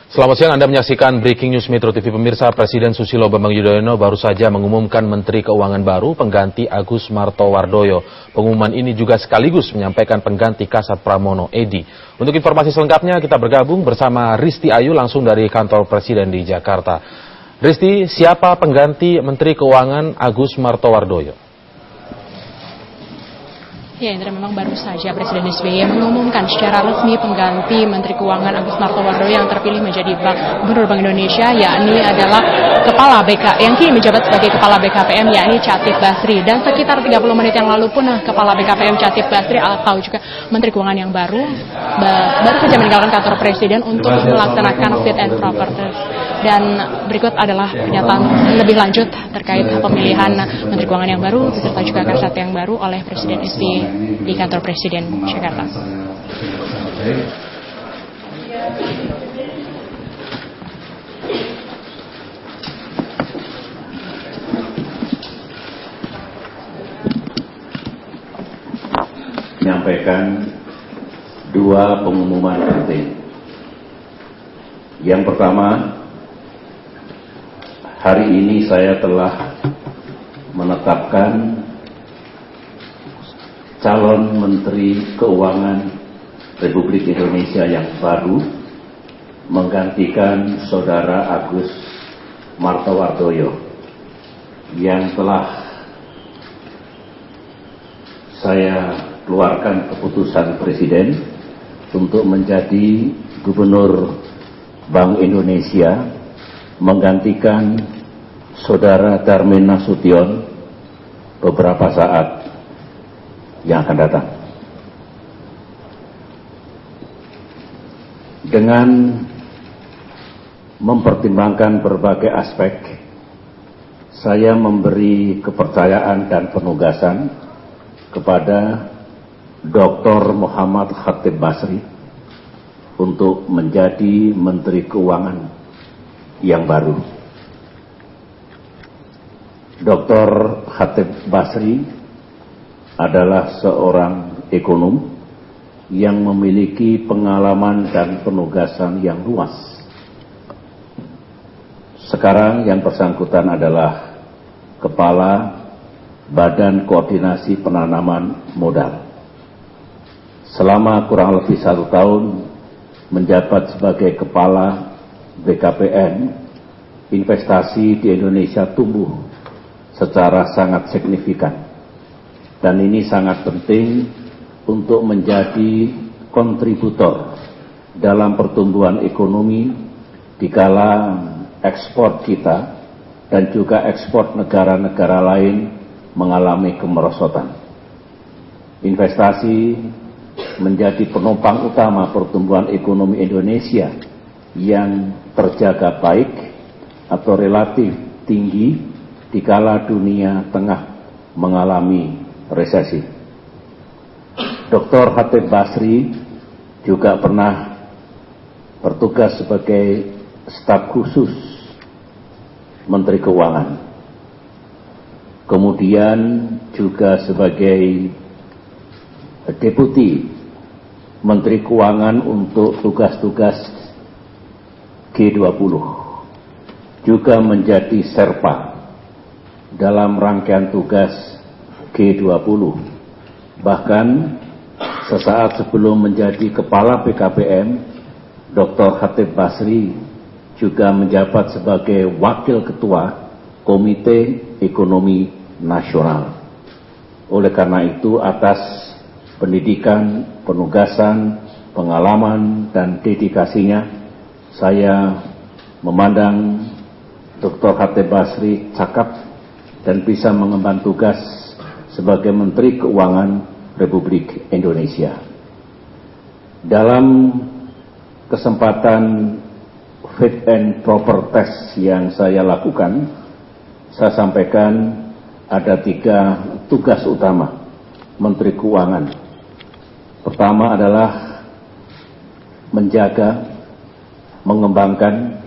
Selamat siang, Anda menyaksikan Breaking News Metro TV. Pemirsa, Presiden Susilo Bambang Yudhoyono baru saja mengumumkan Menteri Keuangan baru pengganti Agus Martowardoyo. Pengumuman ini juga sekaligus menyampaikan pengganti Kasat Pramono Edi. Untuk informasi selengkapnya kita bergabung bersama Risti Ayu langsung dari kantor Presiden di Jakarta. Risti, siapa pengganti Menteri Keuangan Agus Martowardoyo? Ya, Indra, memang baru saja Presiden SBY mengumumkan secara resmi pengganti Menteri Keuangan Agus Martowardoyo yang terpilih menjadi Gubernur Bank Indonesia, yakni adalah Kepala BK, yang kini menjabat sebagai Kepala BKPM, yakni Chatib Basri. Dan sekitar 30 menit yang lalu pun Kepala BKPM Chatib Basri atau juga Menteri Keuangan yang baru saja meninggalkan kantor Presiden untuk melaksanakan fit and proper test. Dan berikut adalah pernyataan lebih lanjut terkait pemilihan Menteri Keuangan yang baru beserta juga Kasat yang baru oleh Presiden SBY di kantor Presiden Jakarta. Menyampaikan dua pengumuman penting. Yang pertama, hari ini saya telah menetapkan calon Menteri Keuangan Republik Indonesia yang baru menggantikan Saudara Agus Martowardoyo yang telah saya keluarkan keputusan Presiden untuk menjadi Gubernur Bank Indonesia menggantikan Saudara Darmin Nasution beberapa saat yang akan datang. Dengan mempertimbangkan berbagai aspek, saya memberi kepercayaan dan penugasan kepada Dr. Muhammad Khatib Basri untuk menjadi Menteri Keuangan yang baru. Dr. Khatib Basri adalah seorang ekonom yang memiliki pengalaman dan penugasan yang luas. Sekarang yang bersangkutan adalah Kepala Badan Koordinasi Penanaman Modal. Selama kurang lebih 1 tahun menjabat sebagai Kepala BKPM, investasi di Indonesia tumbuh secara sangat signifikan. Dan ini sangat penting untuk menjadi kontributor dalam pertumbuhan ekonomi dikala ekspor kita dan juga ekspor negara-negara lain mengalami kemerosotan. Investasi menjadi penopang utama pertumbuhan ekonomi Indonesia yang terjaga baik atau relatif tinggi dikala dunia tengah mengalami resesi. Dr. Khatib Basri juga pernah bertugas sebagai staf khusus Menteri Keuangan. Kemudian juga sebagai Deputi Menteri Keuangan untuk tugas-tugas G20. Juga menjadi Serpa dalam rangkaian tugas G20. Bahkan sesaat sebelum menjadi Kepala BKPM, Dr. Khatib Basri juga menjabat sebagai Wakil Ketua Komite Ekonomi Nasional. Oleh karena itu, atas pendidikan, penugasan, pengalaman, dan dedikasinya, saya memandang Dr. Khatib Basri cakap dan bisa mengemban tugas sebagai Menteri Keuangan Republik Indonesia. Dalam kesempatan fit and proper test yang saya lakukan, saya sampaikan ada 3 tugas utama Menteri Keuangan. Pertama adalah menjaga, mengembangkan,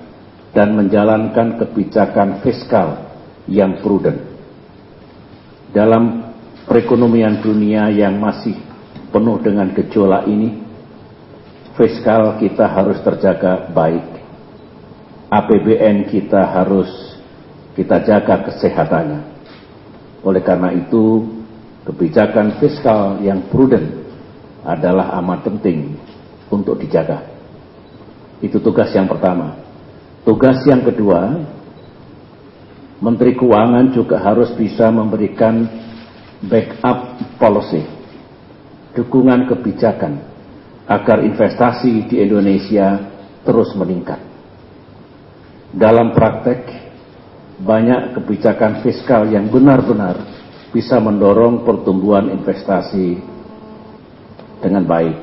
dan menjalankan kebijakan fiskal yang prudent. Dalam perekonomian dunia yang masih penuh dengan gejolak ini, fiskal kita harus terjaga baik. APBN kita harus kita jaga kesehatannya. Oleh karena itu, kebijakan fiskal yang prudent adalah amat penting untuk dijaga. Itu tugas yang pertama. Tugas yang kedua, Menteri Keuangan juga harus bisa memberikan backup policy, dukungan kebijakan agar investasi di Indonesia terus meningkat. Dalam praktek, banyak kebijakan fiskal yang benar-benar bisa mendorong pertumbuhan investasi dengan baik.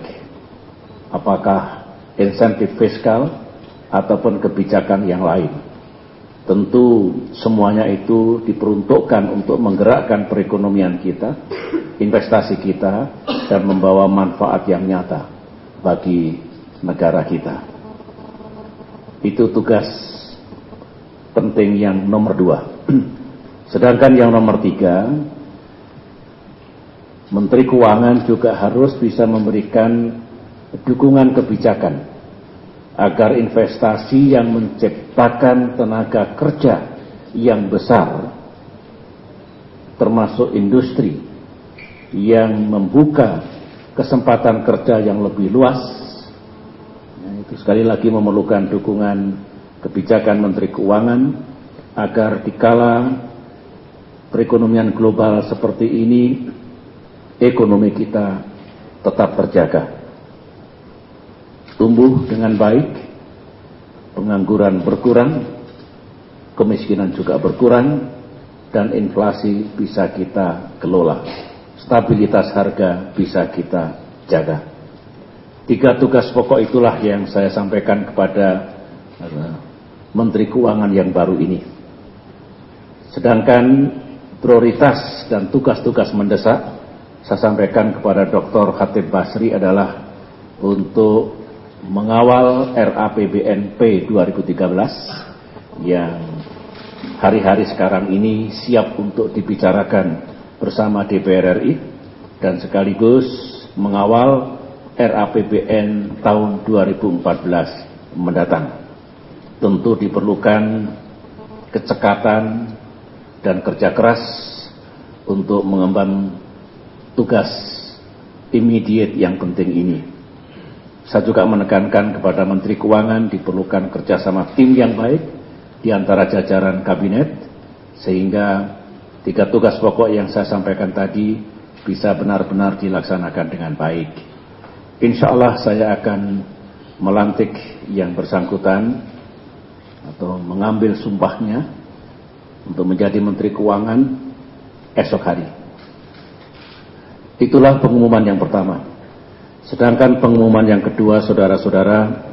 Apakah insentif fiskal ataupun kebijakan yang lain. Tentu semuanya itu diperuntukkan untuk menggerakkan perekonomian kita, investasi kita, dan membawa manfaat yang nyata bagi negara kita. Itu tugas penting yang nomor 2. Sedangkan yang nomor 3, Menteri Keuangan juga harus bisa memberikan dukungan kebijakan agar investasi yang menciptakan tenaga kerja yang besar, termasuk industri yang membuka kesempatan kerja yang lebih luas, itu sekali lagi memerlukan dukungan kebijakan Menteri Keuangan agar dikala perekonomian global seperti ini, ekonomi kita tetap terjaga, tumbuh dengan baik, pengangguran berkurang, kemiskinan juga berkurang, dan inflasi bisa kita kelola, stabilitas harga bisa kita jaga. 3 tugas pokok itulah yang saya sampaikan kepada Menteri Keuangan yang baru ini. Sedangkan prioritas dan tugas-tugas mendesak saya sampaikan kepada Dr. Khatib Basri adalah untuk mengawal RAPBNP 2013 yang hari-hari sekarang ini siap untuk dibicarakan bersama DPR RI, dan sekaligus mengawal RAPBN tahun 2014 mendatang. Tentu diperlukan kecekatan dan kerja keras untuk mengemban tugas immediate yang penting ini. Saya juga menekankan kepada Menteri Keuangan diperlukan kerjasama tim yang baik di antara jajaran kabinet, sehingga 3 tugas pokok yang saya sampaikan tadi bisa benar-benar dilaksanakan dengan baik. Insya Allah saya akan melantik yang bersangkutan atau mengambil sumpahnya untuk menjadi Menteri Keuangan esok hari. Itulah pengumuman yang pertama. Sedangkan pengumuman yang kedua, saudara-saudara,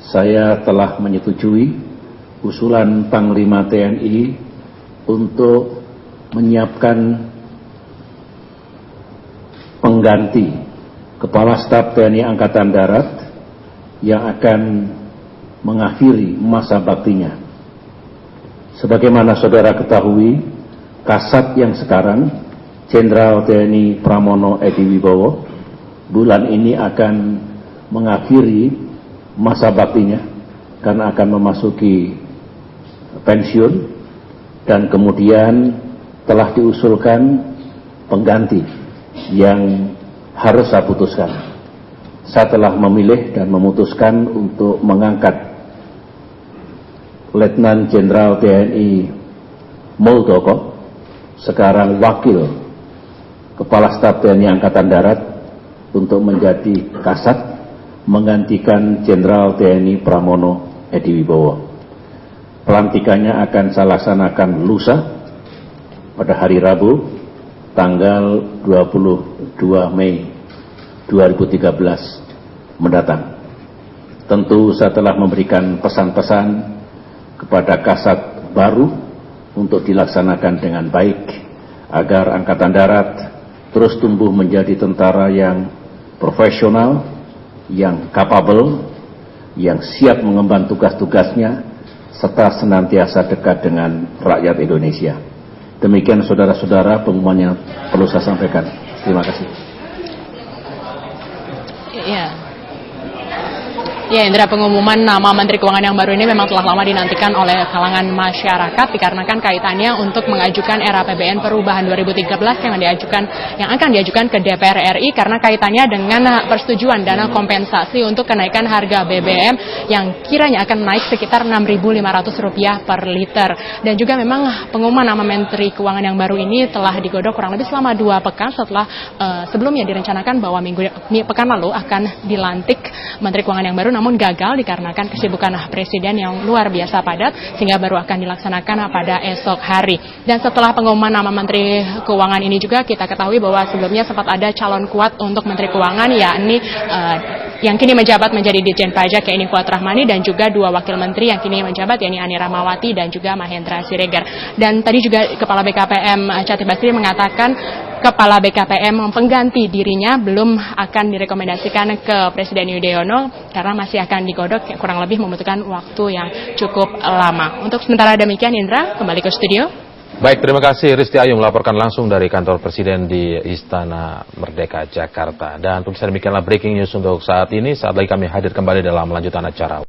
saya telah menyetujui usulan Panglima TNI untuk menyiapkan pengganti Kepala Staf TNI Angkatan Darat yang akan mengakhiri masa baktinya. Sebagaimana saudara ketahui, Kasat yang sekarang, Jenderal TNI Pramono Edy Wibowo, bulan ini akan mengakhiri masa baktinya karena akan memasuki pensiun, dan kemudian telah diusulkan pengganti yang harus saya putuskan. Saya telah memilih dan memutuskan untuk mengangkat Letnan Jenderal TNI Muldoko, sekarang Wakil Kepala Staf TNI Angkatan Darat, untuk menjadi Kasat menggantikan Jenderal TNI Pramono Edy Wibowo. Pelantikannya akan saya laksanakan lusa pada hari Rabu tanggal 22 Mei 2013 mendatang. Tentu saya telah memberikan pesan-pesan kepada Kasat baru untuk dilaksanakan dengan baik agar Angkatan Darat terus tumbuh menjadi tentara yang profesional, yang capable, yang siap mengemban tugas-tugasnya, serta senantiasa dekat dengan rakyat Indonesia. Demikian saudara-saudara pengumuman yang perlu saya sampaikan. Terima kasih. Ya, Indra, pengumuman nama Menteri Keuangan yang baru ini memang telah lama dinantikan oleh kalangan masyarakat dikarenakan kaitannya untuk mengajukan RAPBN perubahan 2013 yang akan diajukan ke DPR RI karena kaitannya dengan persetujuan dana kompensasi untuk kenaikan harga BBM yang kiranya akan naik sekitar Rp6.500 per liter. Dan juga memang pengumuman nama Menteri Keuangan yang baru ini telah digodok kurang lebih selama 2 pekan setelah sebelumnya direncanakan bahwa pekan lalu akan dilantik Menteri Keuangan yang baru, namun gagal dikarenakan kesibukan Presiden yang luar biasa padat sehingga baru akan dilaksanakan pada esok hari. Dan setelah pengumuman nama Menteri Keuangan ini juga kita ketahui bahwa sebelumnya sempat ada calon kuat untuk Menteri Keuangan, yakni yang kini menjabat menjadi Ditjen Pajak, yakni Fuad Rahmani, dan juga 2 wakil menteri yang kini menjabat, yakni Ani Rahmawati dan juga Mahendra Siregar. Dan tadi juga Kepala BKPM Chatib Basri mengatakan Kepala BKPM pengganti dirinya belum akan direkomendasikan ke Presiden Yudhoyono karena masih akan digodok, kurang lebih membutuhkan waktu yang cukup lama. Untuk sementara demikian, Indra, kembali ke studio. Baik, terima kasih Risti Ayu melaporkan langsung dari kantor Presiden di Istana Merdeka, Jakarta. Dan untuk demikianlah breaking news untuk saat ini. Saat lagi kami hadir kembali dalam lanjutan acara.